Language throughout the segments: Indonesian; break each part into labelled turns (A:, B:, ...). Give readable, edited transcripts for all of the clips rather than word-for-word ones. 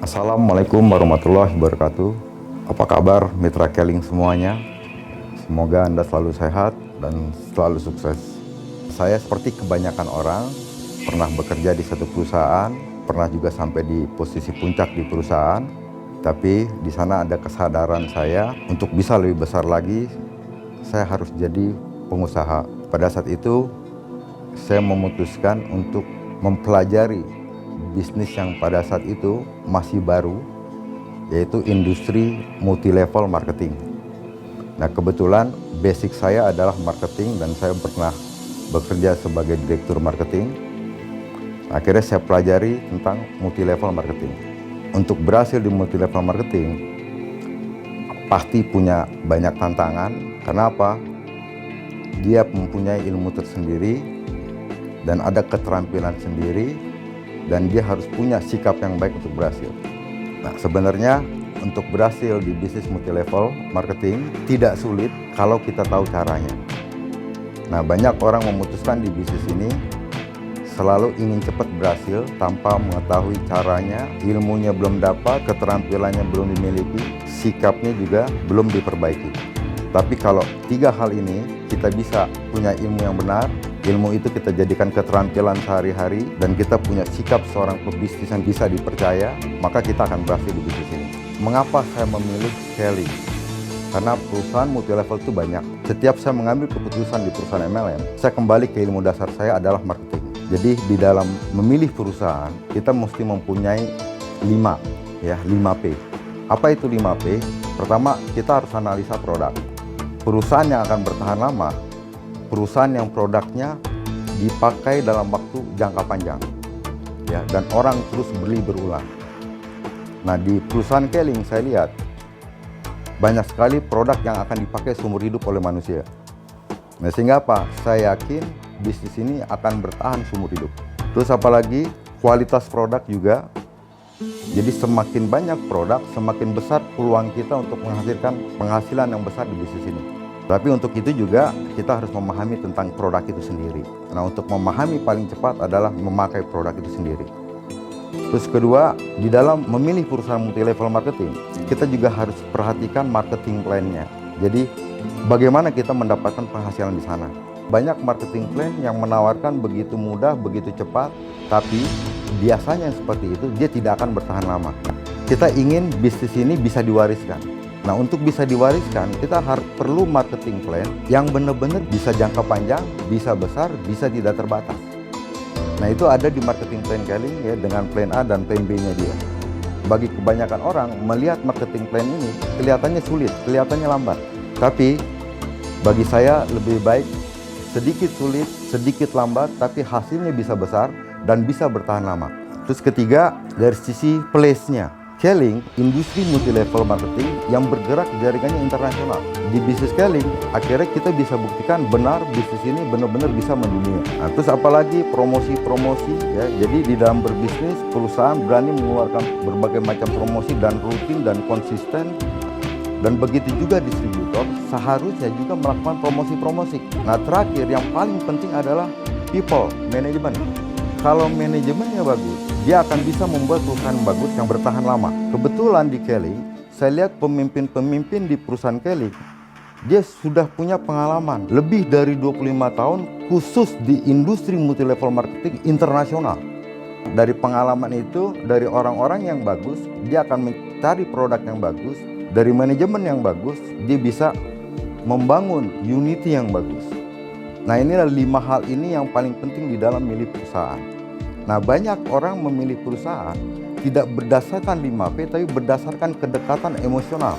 A: Assalamualaikum warahmatullahi wabarakatuh. Apa kabar mitra Keling semuanya? Semoga Anda selalu sehat dan selalu sukses. Saya seperti kebanyakan orang pernah bekerja di satu perusahaan, pernah juga sampai di posisi puncak di perusahaan. Tapi di sana ada kesadaran saya untuk bisa lebih besar lagi, saya harus jadi pengusaha. Pada saat itu saya memutuskan untuk mempelajari bisnis yang pada saat itu masih baru, yaitu industri multi-level marketing. Nah, kebetulan basic saya adalah marketing dan saya pernah bekerja sebagai direktur marketing. Akhirnya saya pelajari tentang multi-level marketing. Untuk berhasil di multi-level marketing, pasti punya banyak tantangan. Kenapa? Dia mempunyai ilmu tersendiri dan ada keterampilan sendiri, dan dia harus punya sikap yang baik untuk berhasil. Nah, sebenarnya untuk berhasil di bisnis multi-level marketing tidak sulit kalau kita tahu caranya. Nah, banyak orang memutuskan di bisnis ini selalu ingin cepat berhasil tanpa mengetahui caranya, ilmunya belum dapat, keterampilannya belum dimiliki, sikapnya juga belum diperbaiki. Tapi kalau tiga hal ini kita bisa punya ilmu yang benar, ilmu itu kita jadikan keterampilan sehari-hari, dan kita punya sikap seorang pebisnis yang bisa dipercaya, maka kita akan berhasil di bisnis ini. Mengapa saya memilih Keling? Karena perusahaan multi-level itu banyak. Setiap saya mengambil keputusan di perusahaan MLM, saya kembali ke ilmu dasar saya adalah marketing. Jadi di dalam memilih perusahaan, kita mesti mempunyai 5P. Apa itu 5P? Pertama, kita harus analisa produk. Perusahaan yang akan bertahan lama, perusahaan yang produknya dipakai dalam waktu jangka panjang, ya, dan orang terus beli berulang. Nah, di perusahaan Keling saya lihat banyak sekali produk yang akan dipakai seumur hidup oleh manusia. Nah, sehingga apa? Saya yakin bisnis ini akan bertahan seumur hidup. Terus apalagi kualitas produk juga. Jadi semakin banyak produk, semakin besar peluang kita untuk menghasilkan penghasilan yang besar di bisnis ini. Tapi untuk itu juga kita harus memahami tentang produk itu sendiri. Nah, untuk memahami paling cepat adalah memakai produk itu sendiri. Terus kedua, di dalam memilih perusahaan multi-level marketing, kita juga harus perhatikan marketing plan-nya. Jadi bagaimana kita mendapatkan penghasilan di sana. Banyak marketing plan yang menawarkan begitu mudah, begitu cepat, tapi biasanya seperti itu dia tidak akan bertahan lama. Kita ingin bisnis ini bisa diwariskan. Nah, untuk bisa diwariskan, kita perlu marketing plan yang benar-benar bisa jangka panjang, bisa besar, bisa tidak terbatas. Nah, itu ada di marketing plan Keling, ya, dengan plan A dan plan B-nya dia. Bagi kebanyakan orang, melihat marketing plan ini kelihatannya sulit, kelihatannya lambat. Tapi bagi saya lebih baik sedikit sulit, sedikit lambat, tapi hasilnya bisa besar dan bisa bertahan lama. Terus ketiga, dari sisi place-nya. Keling, industri multi-level marketing yang bergerak jaringannya internasional. Di bisnis Keling, akhirnya kita bisa buktikan benar bisnis ini benar-benar bisa mendunia. Nah, terus apalagi promosi-promosi, ya. Jadi di dalam berbisnis, perusahaan berani mengeluarkan berbagai macam promosi dan rutin dan konsisten. Dan begitu juga distributor seharusnya juga melakukan promosi-promosi. Nah, terakhir yang paling penting adalah people, manajemen. Kalau manajemennya bagus, dia akan bisa membuat perusahaan bagus yang bertahan lama. Kebetulan di Keling, saya lihat pemimpin-pemimpin di perusahaan Keling, dia sudah punya pengalaman lebih dari 25 tahun khusus di industri multi-level marketing internasional. Dari pengalaman itu, dari orang-orang yang bagus, dia akan mencari produk yang bagus. Dari manajemen yang bagus, dia bisa membangun unity yang bagus. Nah, inilah 5 hal ini yang paling penting di dalam milih perusahaan. Nah, banyak orang memilih perusahaan tidak berdasarkan 5P, tapi berdasarkan kedekatan emosional.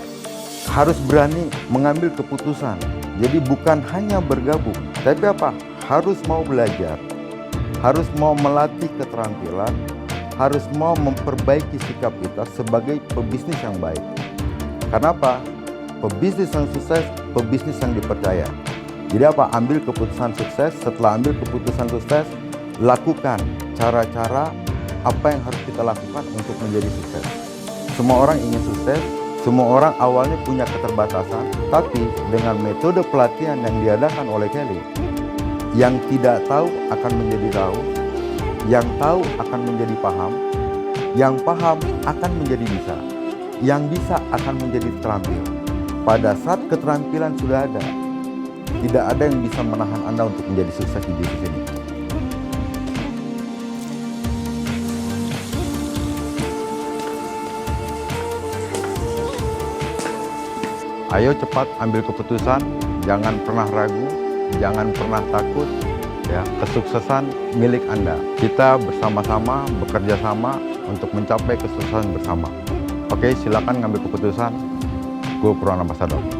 A: Harus berani mengambil keputusan. Jadi bukan hanya bergabung, tapi apa? Harus mau belajar, harus mau melatih keterampilan, harus mau memperbaiki sikap kita sebagai pebisnis yang baik. Kenapa? Pebisnis yang sukses, pebisnis yang dipercaya. Jadi apa? Ambil keputusan sukses. Setelah ambil keputusan sukses, lakukan cara-cara apa yang harus kita lakukan untuk menjadi sukses. Semua orang ingin sukses, semua orang awalnya punya keterbatasan, tapi dengan metode pelatihan yang diadakan oleh Keling, yang tidak tahu akan menjadi tahu, yang tahu akan menjadi paham, Yang paham akan menjadi bisa. Yang bisa akan menjadi terampil. Pada saat keterampilan sudah ada, tidak ada yang bisa menahan Anda untuk menjadi sukses di bisnis ini. Ayo cepat ambil keputusan, jangan pernah ragu, jangan pernah takut. Ya, kesuksesan milik Anda. Kita bersama-sama bekerja sama untuk mencapai kesuksesan bersama. Oke, silakan ngambil keputusan. Go Purwan Ambassador.